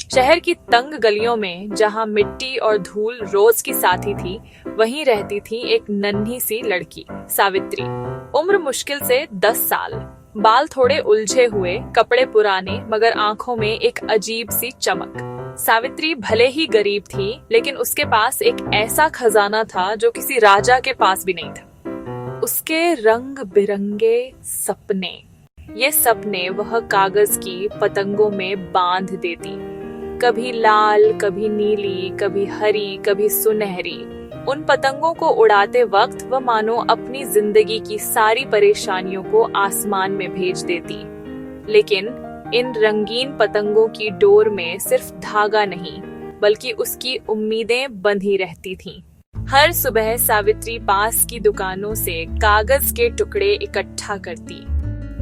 शहर की तंग गलियों में जहां मिट्टी और धूल रोज की साथी थी, वहीं रहती थी एक नन्ही सी लड़की, सावित्री। उम्र मुश्किल से 10 साल, बाल थोड़े उलझे हुए, कपड़े पुराने, मगर आंखों में एक अजीब सी चमक। सावित्री भले ही गरीब थी, लेकिन उसके पास एक ऐसा खजाना था जो किसी राजा के पास भी नहीं था। उसके रंग बिरंगे सपने। ये सपने वह कागज की पतंगों में बांध देती, कभी लाल, कभी नीली, कभी हरी, कभी सुनहरी। उन पतंगों को उड़ाते वक्त वह मानो अपनी जिंदगी की सारी परेशानियों को आसमान में भेज देती। लेकिन इन रंगीन पतंगों की डोर में सिर्फ धागा नहीं, बल्कि उसकी उम्मीदें बंधी रहती थीं। हर सुबह सावित्री पास की दुकानों से कागज के टुकड़े इकट्ठा करती,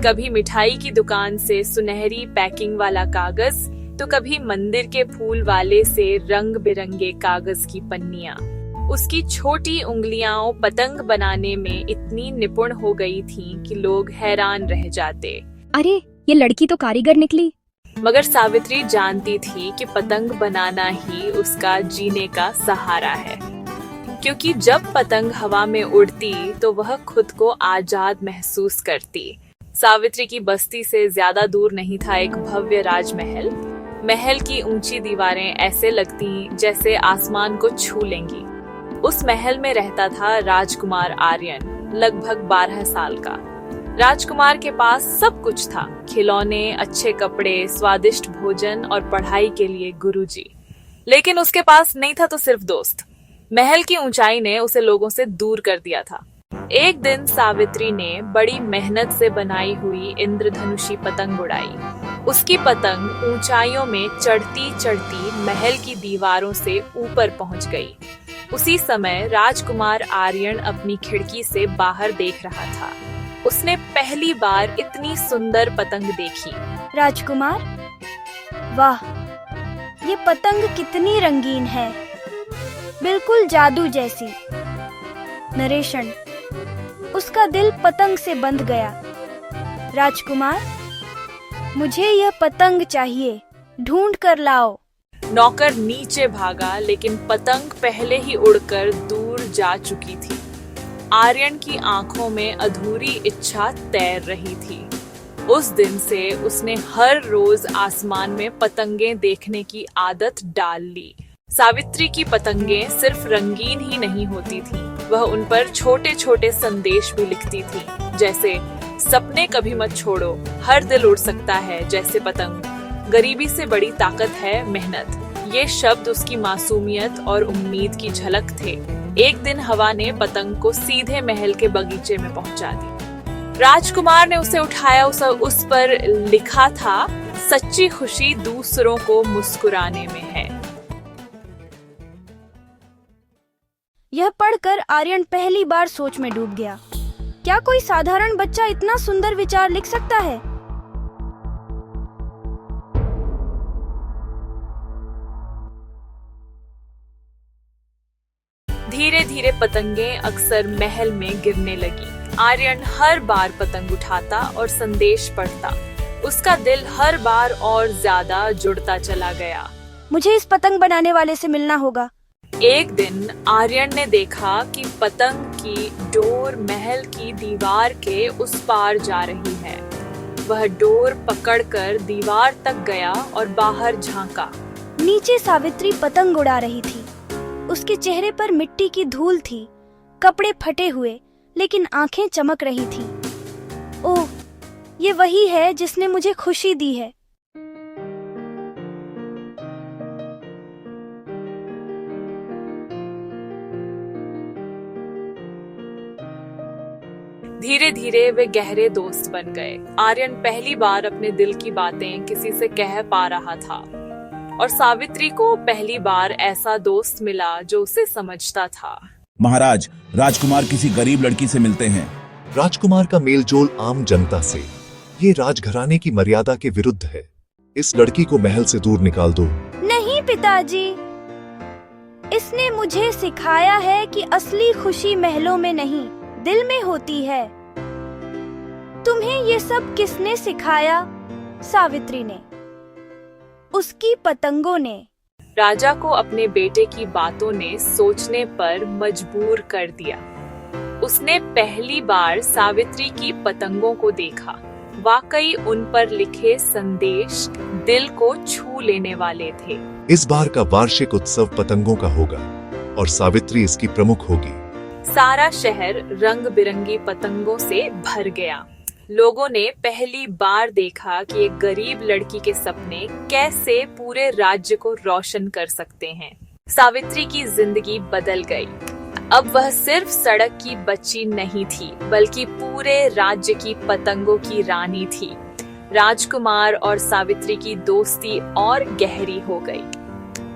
कभी मिठाई की दुकान से सुनहरी पैकिंग वाला कागज, तो कभी मंदिर के फूल वाले से रंग बिरंगे कागज की पन्नियां। उसकी छोटी उंगलियां पतंग बनाने में इतनी निपुण हो गई थीं कि लोग हैरान रह जाते। अरे, ये लड़की तो कारीगर निकली। मगर सावित्री जानती थी कि पतंग बनाना ही उसका जीने का सहारा है, क्योंकि जब पतंग हवा में उड़ती तो वह खुद को आजाद महसूस करती। सावित्री की बस्ती से ज्यादा दूर नहीं था एक भव्य राजमहल। महल की ऊंची दीवारें ऐसे लगती जैसे आसमान को छू लेंगी। उस महल में रहता था राजकुमार आर्यन, लगभग 12 साल का। राजकुमार के पास सब कुछ था, खिलौने, अच्छे कपड़े, स्वादिष्ट भोजन और पढ़ाई के लिए गुरुजी। लेकिन उसके पास नहीं था तो सिर्फ दोस्त। महल की ऊंचाई ने उसे लोगों से दूर कर दिया था। एक दिन सावित्री ने बड़ी मेहनत से बनाई हुई इंद्रधनुषी पतंग उड़ाई। उसकी पतंग ऊंचाइयों में चढ़ती चढ़ती महल की दीवारों से ऊपर पहुंच गई। उसी समय राजकुमार आर्यन अपनी खिड़की से बाहर देख रहा था। उसने पहली बार इतनी सुंदर पतंग देखी। राजकुमार, वाह, ये पतंग कितनी रंगीन है, बिल्कुल जादू जैसी। नरेशन, उसका दिल पतंग से बंध गया। राजकुमार, मुझे यह पतंग चाहिए, ढूंढ कर लाओ। नौकर नीचे भागा, लेकिन पतंग पहले ही उड़कर दूर जा चुकी थी। आर्यन की आंखों में अधूरी इच्छा तैर रही थी। उस दिन से उसने हर रोज आसमान में पतंगें देखने की आदत डाल ली। सावित्री की पतंगें सिर्फ रंगीन ही नहीं होती थीं, वह उन पर छोटे छोटे संदेश भी लिखती थी, जैसे सपने कभी मत छोड़ो, हर दिल उड़ सकता है जैसे पतंग, गरीबी से बड़ी ताकत है मेहनत। ये शब्द उसकी मासूमियत और उम्मीद की झलक थे। एक दिन हवा ने पतंग को सीधे महल के बगीचे में पहुंचा दी। राजकुमार ने उसे उठाया। उस पर लिखा था, सच्ची खुशी दूसरों को मुस्कुराने में है। यह पढ़कर आर्यन पहली बार सोच में डूब गया। क्या कोई साधारण बच्चा इतना सुंदर विचार लिख सकता है? धीरे धीरे पतंगें अक्सर महल में गिरने लगी। आर्यन हर बार पतंग उठाता और संदेश पढ़ता। उसका दिल हर बार और ज्यादा जुड़ता चला गया। मुझे इस पतंग बनाने वाले से मिलना होगा। एक दिन आर्यन ने देखा कि पतंग की डोर महल की दीवार के उस पार जा रही है। वह डोर पकड़कर दीवार तक गया और बाहर झांका। नीचे सावित्री पतंग उड़ा रही थी। उसके चेहरे पर मिट्टी की धूल थी, कपड़े फटे हुए, लेकिन आंखें चमक रही थीं। ओह, ये वही है जिसने मुझे खुशी दी है। धीरे धीरे वे गहरे दोस्त बन गए। आर्यन पहली बार अपने दिल की बातें किसी से कह पा रहा था, और सावित्री को पहली बार ऐसा दोस्त मिला जो उसे समझता था। महाराज, राजकुमार किसी गरीब लड़की से मिलते हैं। राजकुमार का मेलजोल आम जनता से, ये राजघराने की मर्यादा के विरुद्ध है। इस लड़की को महल से दूर निकाल दो। नहीं पिताजी, इसने मुझे सिखाया है कि असली खुशी महलों में नहीं, दिल में होती है। तुम्हें ये सब किसने सिखाया? सावित्री ने। उसकी पतंगों ने। राजा को अपने बेटे की बातों ने सोचने पर मजबूर कर दिया। उसने पहली बार सावित्री की पतंगों को देखा। वाकई उन पर लिखे संदेश दिल को छू लेने वाले थे। इस बार का वार्षिक उत्सव पतंगों का होगा और सावित्री इसकी प्रमुख होगी। सारा शहर रंग बिरंगी पतंगों से भर गया। लोगों ने पहली बार देखा कि एक गरीब लड़की के सपने कैसे पूरे राज्य को रोशन कर सकते हैं। सावित्री की जिंदगी बदल गई। अब वह सिर्फ सड़क की बच्ची नहीं थी, बल्कि पूरे राज्य की पतंगों की रानी थी। राजकुमार और सावित्री की दोस्ती और गहरी हो गई।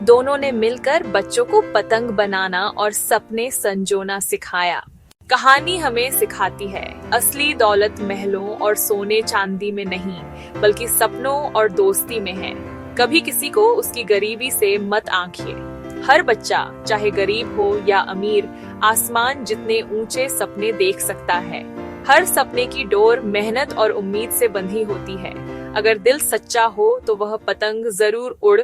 दोनों ने मिलकर बच्चों को पतंग बनाना और सपने संजोना सिखाया। कहानी हमें सिखाती है, असली दौलत महलों और सोने चांदी में नहीं, बल्कि सपनों और दोस्ती में है। कभी किसी को उसकी गरीबी से मत आंकिए। हर बच्चा, चाहे गरीब हो या अमीर, आसमान जितने ऊंचे सपने देख सकता है। हर सपने की डोर मेहनत और उम्मीद से बंधी होती है। अगर दिल सच्चा हो तो वह पतंग जरूर उड़